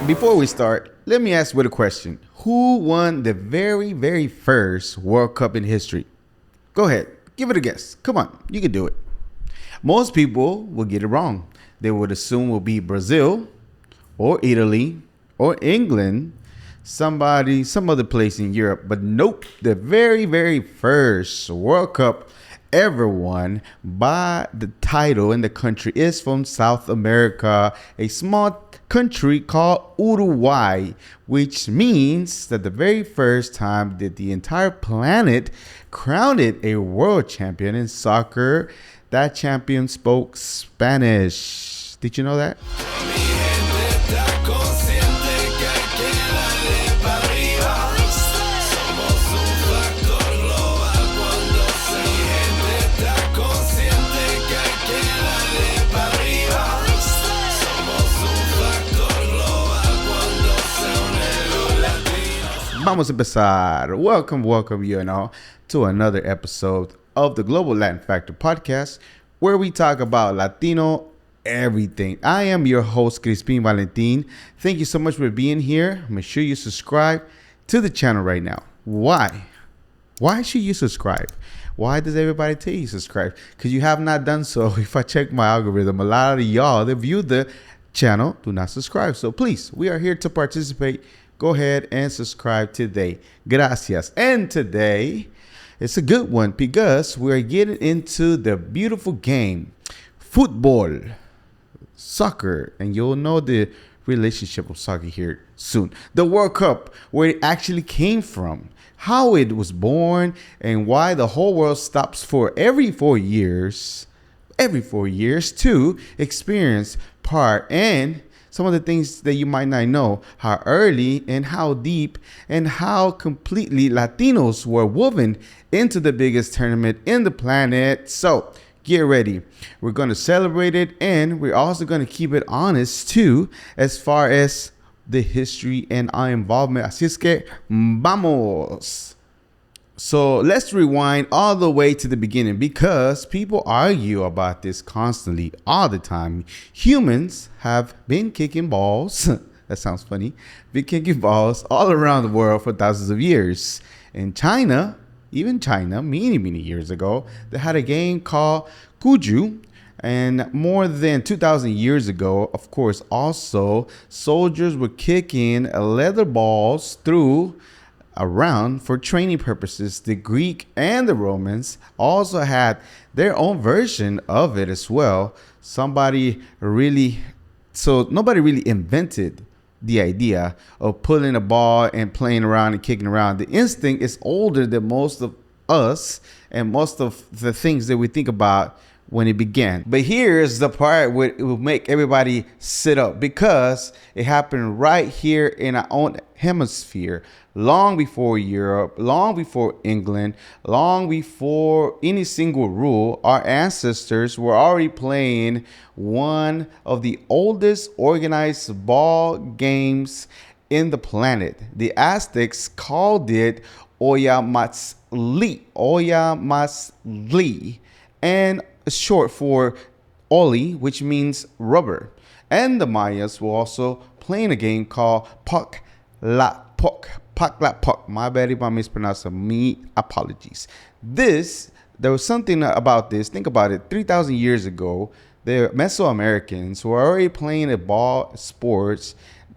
Before we start, let me ask with a question. Who won the very, very first World Cup in history? Go ahead, give it a guess. Come on, you can do it. Most people will get it wrong. They would assume it will be Brazil or Italy or England, some other place in Europe. But nope, the very, very first World Cup ever won by the title in the country is from South America, a small country called Uruguay, which means that the very first time that the entire planet crowned it a world champion in soccer, that champion spoke Spanish. Did you know that? Vamos a empezar. Welcome, to another episode of the Global Latin Factor podcast, where we talk about Latino everything. I am your host, Crispin, Valentin. Thank you so much for being here. Make sure you subscribe to the channel right now. Why? Why should you subscribe? Why does everybody tell you subscribe? Because you have not done so. If I check my algorithm, a lot of y'all that view the channel do not subscribe. So please, we are here to participate. Go ahead and subscribe today. Gracias. And today, it's a good one because we're getting into the beautiful game, Futbol, soccer. And you'll know the relationship of soccer here soon. The World Cup, where it actually came from, how it was born, and why the whole world stops for every 4 years to experience part and some of the things that you might not know, how early and how deep and how completely Latinos were woven into the biggest tournament in the planet. So get ready. We're going to celebrate it, and we're also going to keep it honest too as far as the history and our involvement. Así es que vamos. So let's rewind all the way to the beginning, because people argue about this constantly, all the time. Humans have been kicking balls. That sounds funny. Been kicking balls all around the world for thousands of years. In China, many years ago, they had a game called Cuju. And more than 2,000 years ago, of course, also soldiers were kicking leather balls around for training purposes. The Greek and the Romans also had their own version of it as well. Nobody really invented the idea of pulling a ball and playing around and kicking around. The instinct is older than most of us and most of the things that we think about when it began. But here's the part where it will make everybody sit up, because it happened right here in our own hemisphere, long before Europe, long before England, long before any single rule. Our ancestors were already playing one of the oldest organized ball games in the planet. The Aztecs called it Ōllamaliztli, and short for ōlli, which means rubber. And the Mayas were also playing a game called pok-ta-pok. Pok-ta-pok. My bad if I mispronounce it. Me apologies. There was something about this. Think about it. 3,000 years ago, the Mesoamericans were already playing a ball sports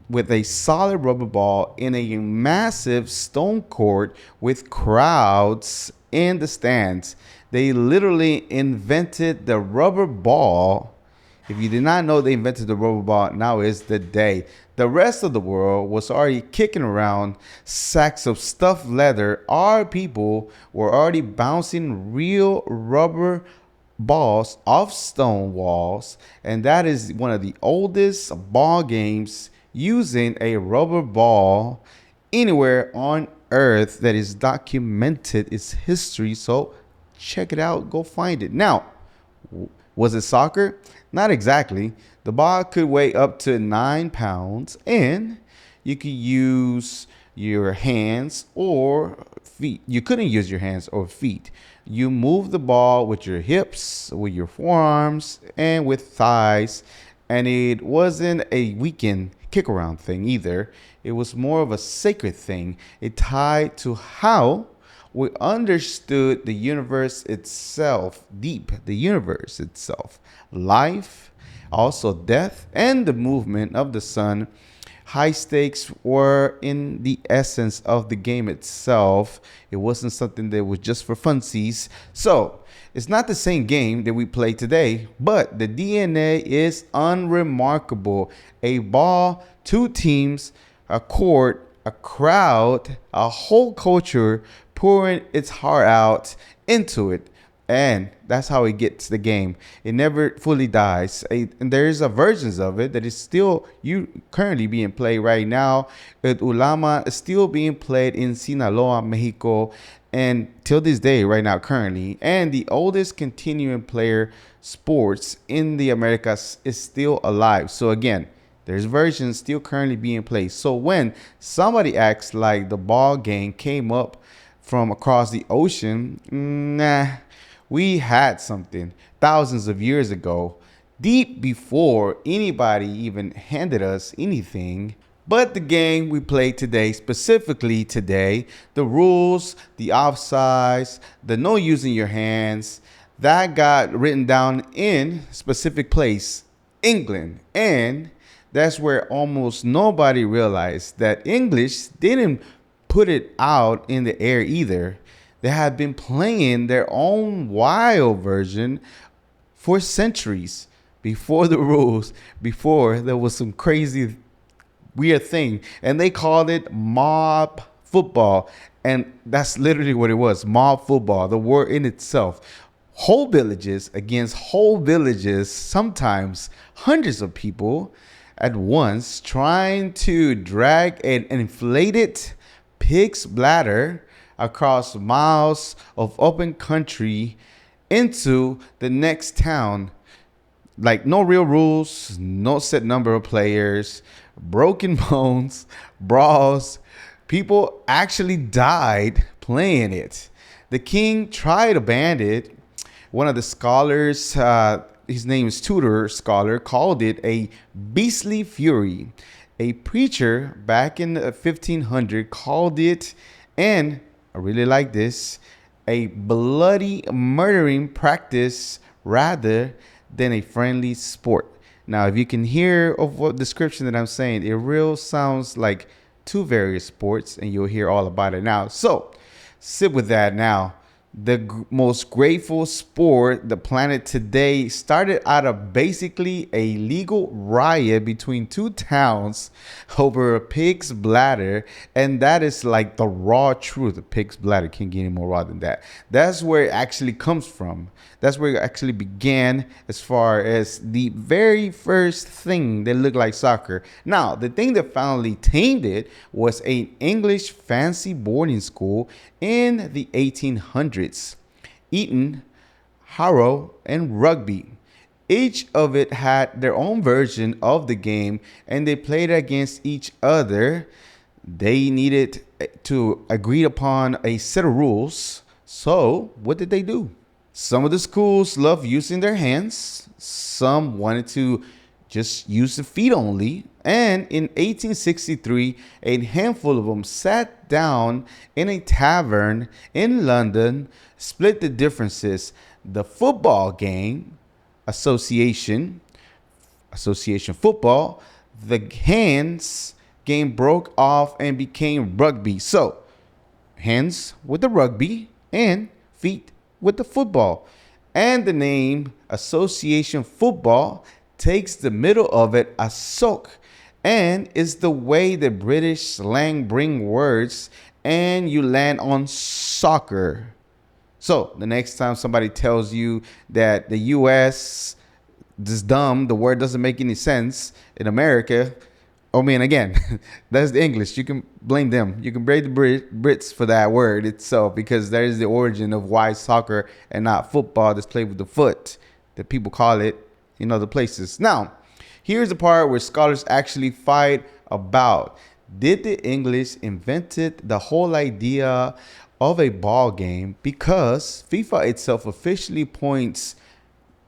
with a solid rubber ball in a massive stone court with crowds in the stands. They literally invented the rubber ball. If you did not know they invented the rubber ball, now is the day. The rest of the world was already kicking around sacks of stuffed leather. Our people were already bouncing real rubber balls off stone walls. And that is one of the oldest ball games using a rubber ball anywhere on earth that is documented its history. So check it out. Go find it. Now, was it soccer? Not exactly. The ball could weigh up to 9 pounds, and you could use your hands or feet. You couldn't use your hands or feet. You move the ball with your hips, with your forearms, and with thighs. And it wasn't a weekend kick around thing either. It was more of a sacred thing. It tied to how we understood the universe itself, the universe itself, life, also death, and the movement of the sun. High stakes were in the essence of the game itself. It wasn't something that was just for funsies. So it's not the same game that we play today, but the DNA is unremarkable. A ball, two teams, a court, a crowd, a whole culture pouring its heart out into it. And that's how it gets the game. It never fully dies. And there's a versions of it that is still currently being played right now. Ulama is still being played in Sinaloa, Mexico, and till this day right now currently. And the oldest continuing player sports in the Americas is still alive. So again, there's versions still currently being played. So when somebody acts like the ball game came up from across the ocean, nah. We had something thousands of years ago, deep before anybody even handed us anything. But the game we play today, specifically today, the rules, the offsides, the no using your hands, that got written down in specific place, England. And that's where almost nobody realized that English didn't put it out in the air either. They had been playing their own wild version for centuries before the rules, before there was some crazy, weird thing. And they called it mob football. And that's literally what it was, mob football, the word in itself. Whole villages against whole villages, sometimes hundreds of people at once, trying to drag an inflated pig's bladder across miles of open country into the next town. Like no real rules, no set number of players, broken bones, brawls. People actually died playing it. The king tried to ban it. One of the scholars, his name is Tudor scholar, called it a beastly fury. A preacher back in the 1500 called it, and I really like this, a bloody murdering practice rather than a friendly sport. Now, if you can hear of what description that I'm saying, it real sounds like two various sports, and you'll hear all about it now. So sit with that now. The most grateful sport the planet today started out of basically a legal riot between two towns over a pig's bladder. And that is like the raw truth. A pig's bladder can't get any more raw than that. That's where it actually comes from. That's where it actually began as far as the very first thing that looked like soccer. Now, the thing that finally tamed it was an English fancy boarding school in the 1800s. Eton, Harrow and Rugby. Each of it had their own version of the game, and they played against each other. They needed to agree upon a set of rules. So what did they do? Some of the schools loved using their hands. Some wanted to just use the feet only. And in 1863, a handful of them sat down in a tavern in London, split the differences. The football game, association football, the hands game broke off and became rugby. So hands with the rugby and feet with the football. And the name association football takes the middle of it, a soak, and is the way the British slang bring words, and you land on soccer. So the next time somebody tells you that the U.S. is dumb, the word doesn't make any sense in America, I mean, again, that's the English. You can blame them. You can blame the Brits for that word itself, because that is the origin of why soccer and not football that's played with the foot that people call it in other places. Now, here's the part where scholars actually fight about, did the English invented the whole idea of a ball game? Because FIFA itself officially points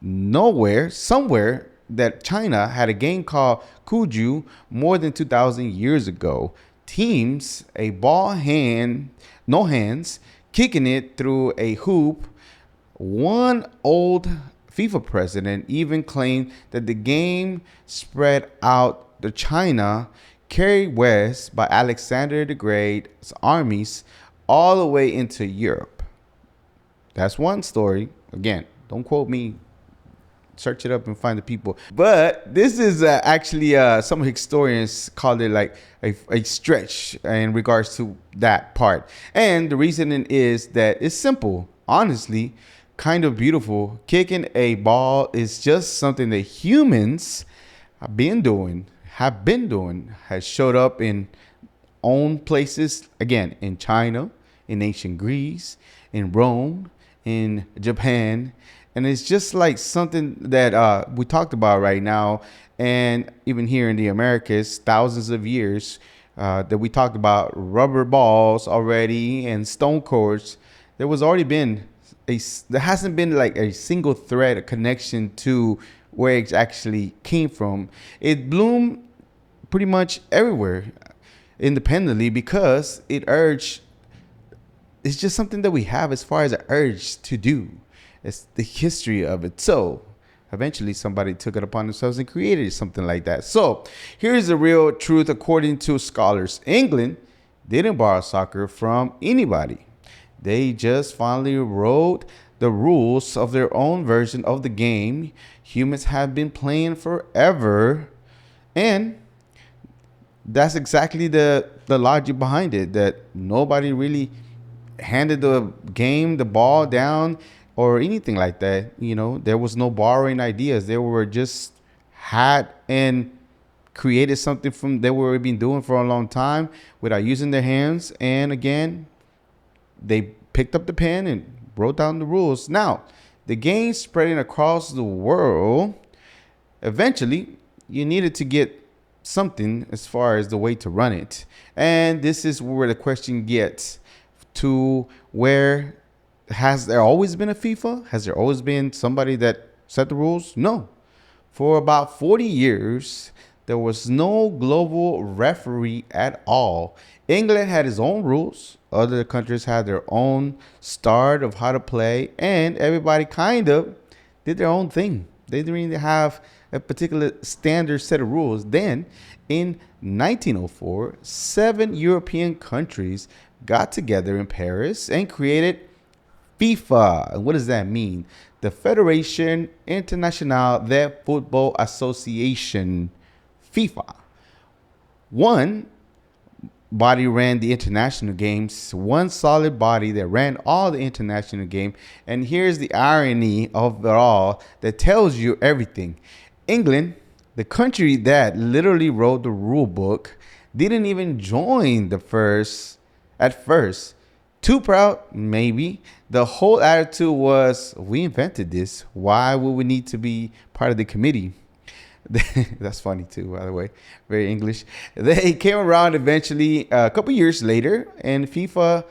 somewhere that China had a game called Cuju more than 2,000 years ago. Teams, a ball hand, no hands, kicking it through a hoop. One old FIFA president even claimed that the game spread out to China, carried west by Alexander the Great's armies all the way into Europe. That's one story. Again, don't quote me. Search it up and find the people. But this is actually some historians call it like a stretch in regards to that part. And the reasoning is that it's simple. Honestly, kind of beautiful. Kicking a ball is just something that humans have been doing, has showed up in own places. Again, in China, in ancient Greece, in Rome, in Japan. And it's just like something that we talked about right now. And even here in the Americas, thousands of years that we talked about rubber balls already and stone courts. There hasn't been like a single thread, a connection to where it actually came from. It bloomed pretty much everywhere independently because it's just something that we have as far as an urge to do. It's the history of it. So eventually somebody took it upon themselves and created something like that. So here's the real truth according to scholars. England didn't borrow soccer from anybody. They just finally wrote the rules of their own version of the game. Humans have been playing forever. And that's exactly the logic behind it, that nobody really handed the ball down or anything like that. There was no borrowing ideas. They were just had and created something from they were been doing for a long time without using their hands. And again, they picked up the pen and wrote down the rules. Now, the game spreading across the world, eventually you needed to get something as far as the way to run it. And this is where the question gets to where. Has there always been a FIFA? Has there always been somebody that set the rules? No. For about 40 years, there was no global referee at all. England had its own rules. Other countries had their own start of how to play. And everybody kind of did their own thing. They didn't really have a particular standard set of rules. Then, in 1904, 7 European countries got together in Paris and created FIFA. And what does that mean? The Federation Internationale de Futbol Association, FIFA. One body ran the international games, one solid body that ran all the international games. And here's the irony of it all that tells you everything. England, the country that literally wrote the rule book, didn't even join at first. Too proud, maybe. The whole attitude was, we invented this. Why would we need to be part of the committee? That's funny too, by the way. Very English. They came around eventually a couple years later, and FIFA,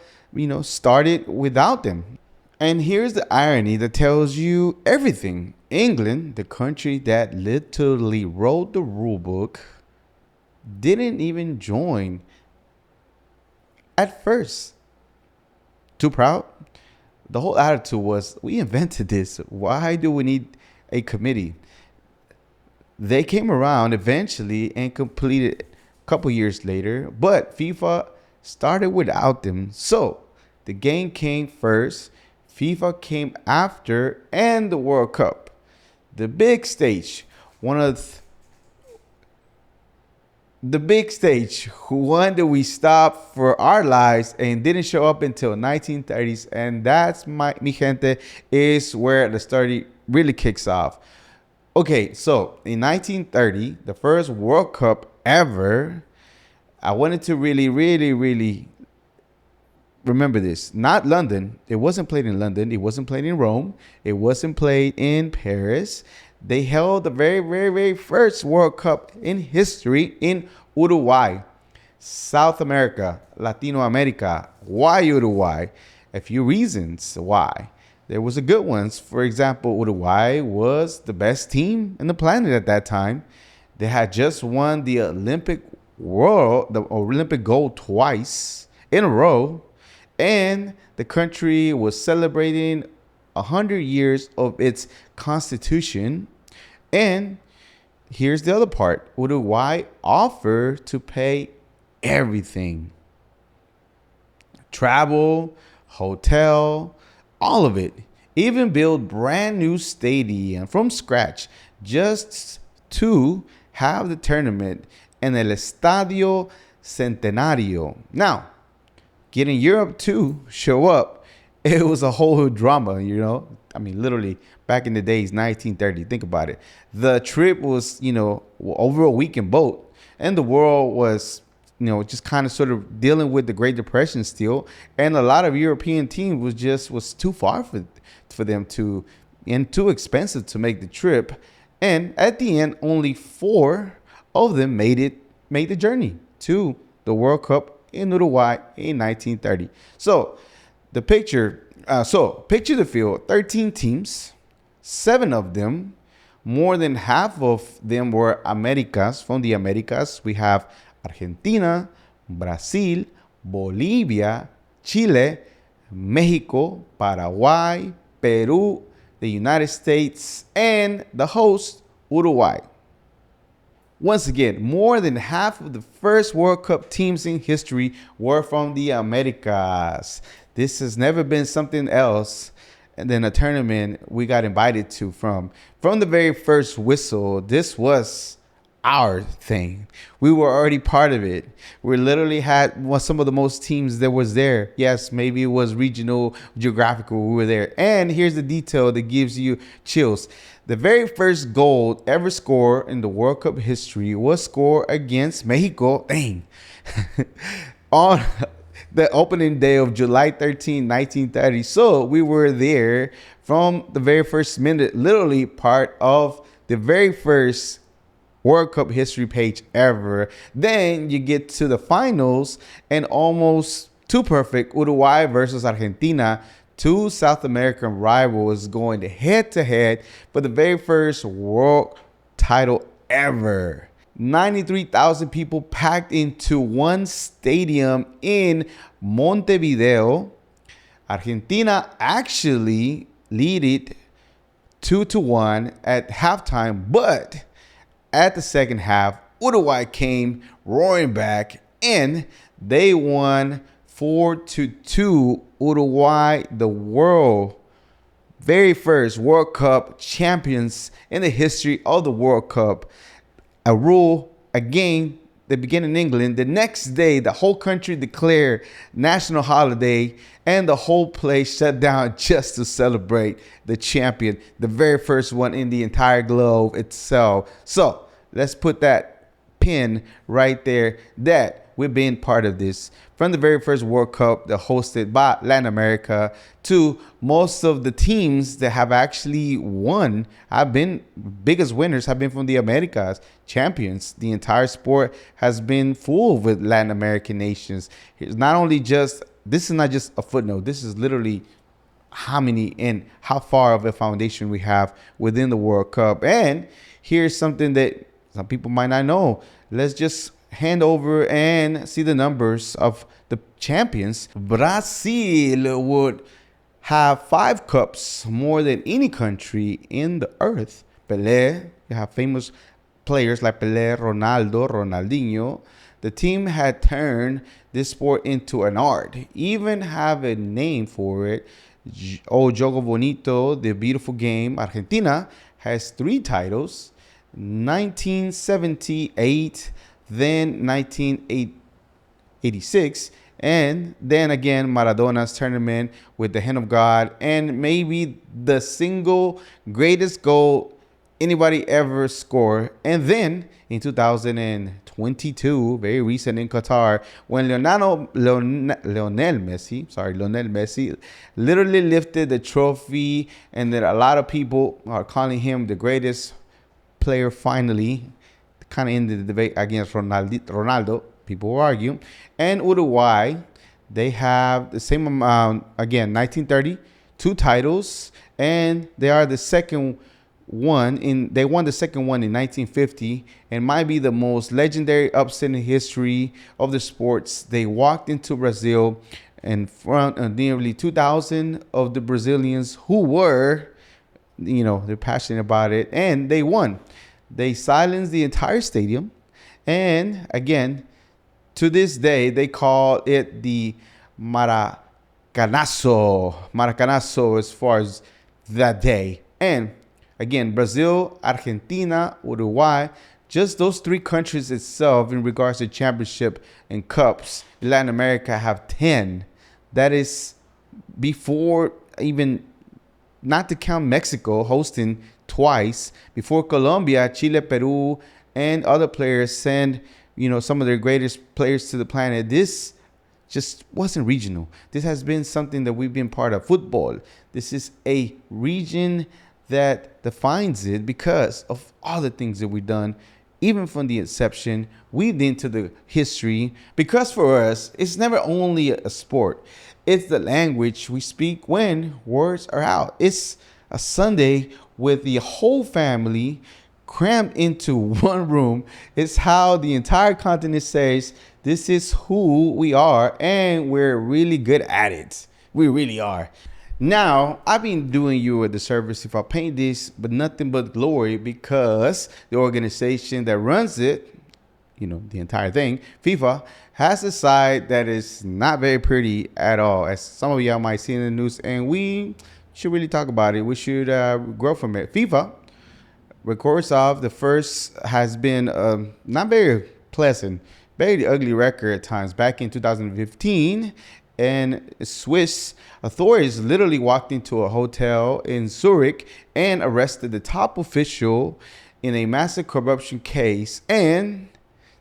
started without them. And here's the irony that tells you everything. England, the country that literally wrote the rule book, didn't even join at first. Too proud? The whole attitude was, we invented this. Why do we need a committee? They came around eventually and completed a couple years later, but FIFA started without them. So the game came first, FIFA came after, and the World Cup. The big stage, the big stage, one that we stopped for our lives and didn't show up until 1930s. And that's, mi gente, is where the story really kicks off. Okay, so in 1930, the first World Cup ever, I wanted to really, really, really remember this. Not London. It wasn't played in London. It wasn't played in Rome. It wasn't played in Paris. They held the very, very, very first World Cup in history in Uruguay, South America, Latino America. Why Uruguay? A few reasons why. there was a good ones. For example, Uruguay was the best team in the planet at that time. They had just won the Olympic gold twice in a row, and the country was celebrating 100 years of its constitution. And here's the other part. Uruguay offered to pay everything. Travel, hotel, all of it. Even build brand new stadium from scratch just to have the tournament in El Estadio Centenario. Now, getting Europe to show up, it was a whole drama, you know. I mean, literally, back in the days, 1930, think about it. The trip was, over a week in boat, and the world was, just kind of sort of dealing with the Great Depression still. And a lot of European teams was too far for them to, and too expensive to make the trip. And at the end, only 4 of them made the journey to the World Cup in Uruguay in 1930. So the picture the field, 13 teams, 7 of them, more than half of them were Americas, from the Americas. We have Argentina, Brazil, Bolivia, Chile, Mexico, Paraguay, Peru, the United States, and the host, Uruguay. Once again, more than half of the first World Cup teams in history were from the Americas. This has never been something else than a tournament we got invited to from the very first whistle. This was our thing. We were already part of it. We literally had some of the most teams that was there. Yes, maybe it was regional, geographical. We were there. And here's the detail that gives you chills. The very first goal ever scored in the World Cup history was scored against Mexico. Dang. On the opening day of July 13, 1930. So we were there from the very first minute, literally part of the very first World Cup history page ever. Then you get to the finals, and almost too perfect, Uruguay versus Argentina, 2 South American rivals going head to head for the very first world title ever. 93,000 people packed into one stadium in Montevideo. Argentina actually led 2-1 at halftime, but at the second half, Uruguay came roaring back and they won 4-2. Uruguay, the very first World Cup champions in the history of the World Cup. A rule, a game that began in England. The next day, the whole country declared national holiday and the whole place shut down just to celebrate the champion, the very first one in the entire globe itself. So let's put that pin right there that we've been part of this. From the very first World Cup that hosted by Latin America to most of the teams that have actually won, biggest winners have been from the Americas, champions. The entire sport has been full with Latin American nations. This is not just a footnote. This is literally how many and how far of a foundation we have within the World Cup. And here's something that some people might not know. Let's just hand over and see the numbers of the champions. Brazil would have 5 cups, more than any country in the earth. Pelé, you have famous players like Pelé, Ronaldo, Ronaldinho. The team had turned this sport into an art, even have a name for it. O Jogo Bonito, the beautiful game. Argentina has 3 titles, 1978, then 1986, and then again Maradona's tournament with the hand of God, and maybe the single greatest goal anybody ever scored. And then in 2022, very recent in Qatar, when Lionel Messi literally lifted the trophy, and that a lot of people are calling him the greatest player finally, kind of ended the debate against Ronaldo. People will argue. And Uruguay, they have the same amount, again, 1930, 2 titles, and they are the second one they won the second one in 1950, and might be the most legendary upset in history of the sports. They walked into Brazil in front of nearly 2,000 of the Brazilians who were, they're passionate about it, and they won. They silenced the entire stadium, and again, to this day, they call it the Maracanazo as far as that day. And again, Brazil, Argentina, Uruguay, just those 3 countries itself in regards to championship and cups. Latin America have 10. That is before even, not to count Mexico hosting twice, before Colombia, Chile, Peru, and other players send, some of their greatest players to the planet. This just wasn't regional. This has been something that we've been part of. Futbol. This is a region that defines it because of all the things that we've done, even from the inception, weaved into the history. Because for us, it's never only a sport. It's the language we speak when words are out. It's a Sunday with the whole family crammed into one room. It's how the entire continent says, this is who we are, and we're really good at it. We really are. Now, I've been doing you a disservice if I paint this, but nothing but glory, because the organization that runs it, the entire thing, FIFA, has a side that is not very pretty at all, as some of y'all might see in the news, and we should really talk about it. We should grow from it. FIFA records off the first has been not very pleasant, very ugly record at times. Back in 2015, and Swiss authorities literally walked into a hotel in Zurich and arrested the top official in a massive corruption case. And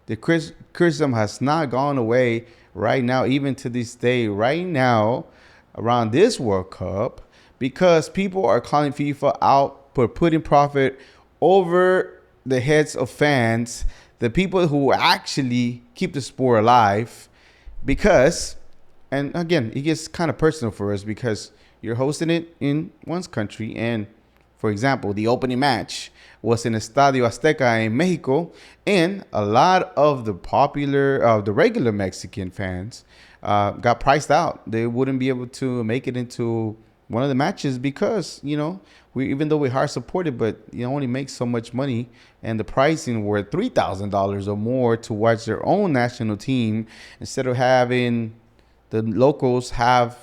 the criticism has not gone away right now, even to this day, right now, around this World Cup, because people are calling FIFA out for putting profit over the heads of fans, the people who actually keep the sport alive. Because, and again, it gets kind of personal for us because you're hosting it in one's country. And for example, the opening match was in Estadio Azteca in Mexico, and a lot of the regular Mexican fans got priced out. They wouldn't be able to make it into one of the matches because, even though we hard supported, but you only make so much money, and the pricing were $3,000 or more to watch their own national team instead of having the locals have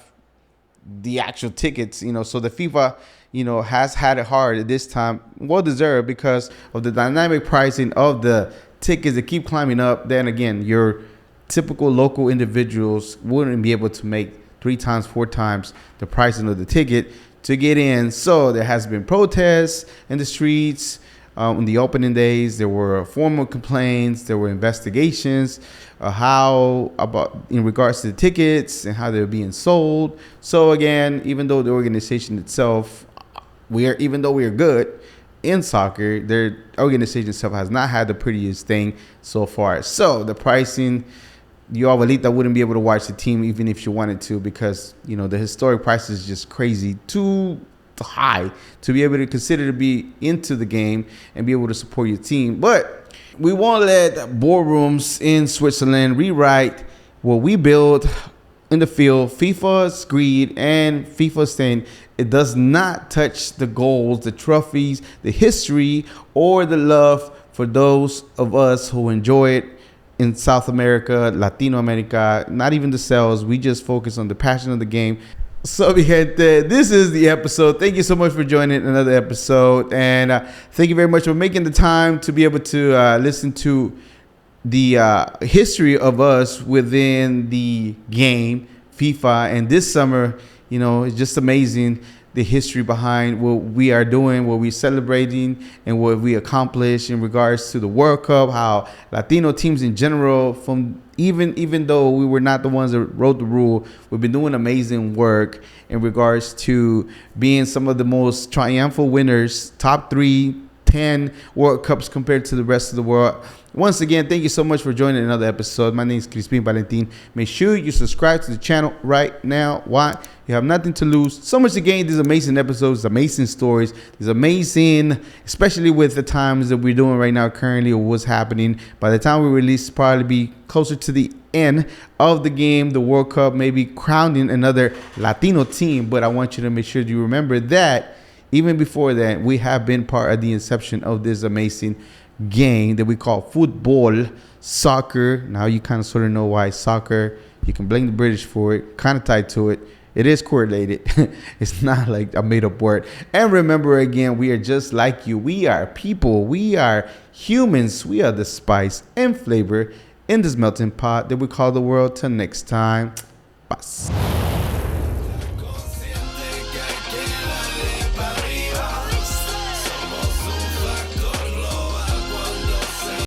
the actual tickets. So the FIFA, has had it hard at this time, well deserved, because of the dynamic pricing of the tickets that keep climbing up. Then again, your typical local individuals wouldn't be able to make 3 times, 4 times the pricing of the ticket to get in. So there has been protests in the streets. In the opening days, there were formal complaints, there were investigations, in regards to the tickets and how they're being sold. So again, even though the organization itself, even though we are good in soccer, their organization itself has not had the prettiest thing so far. So the pricing, your abuelita wouldn't be able to watch the team even if she wanted to, because the historic price is just crazy, too high to be able to consider to be into the game and be able to support your team. But we won't let boardrooms in Switzerland rewrite what we build in the field. FIFA's greed and FIFA's saying it does not touch the goals, the trophies, the history, or the love for those of us who enjoy it in South America, Latino America, not even the sales. We just focus on the passion of the game. So, mi gente, this is the episode. Thank you so much for joining another episode. And thank you very much for making the time to be able to listen to the history of us within the game, FIFA. And this summer, it's just amazing, the history behind what we are doing, what we're celebrating, and what we accomplished in regards to the World Cup, how Latino teams in general, from even though we were not the ones that wrote the rule, we've been doing amazing work in regards to being some of the most triumphal winners, top 3, 10 World Cups compared to the rest of the world. Once again, thank you so much for joining another episode. My name is Crispin Valentin. Make sure you subscribe to the channel right now. Why? You have nothing to lose, so much to gain. These amazing episodes, amazing stories, these amazing, especially with the times that we're doing right now currently or what's happening. By the time we release, probably be closer to the end of the game, the World Cup, maybe crowning another Latino team. But I want you to make sure you remember that even before that, we have been part of the inception of this amazing game that we call Futbol, soccer. Now you kind of sort of know why soccer. You can blame the British for it, kind of tied to it. It is correlated. It's not like a made up word. And remember again, we are just like you. We are people. We are humans. We are the spice and flavor in this melting pot that we call the world. Till next time. Bye.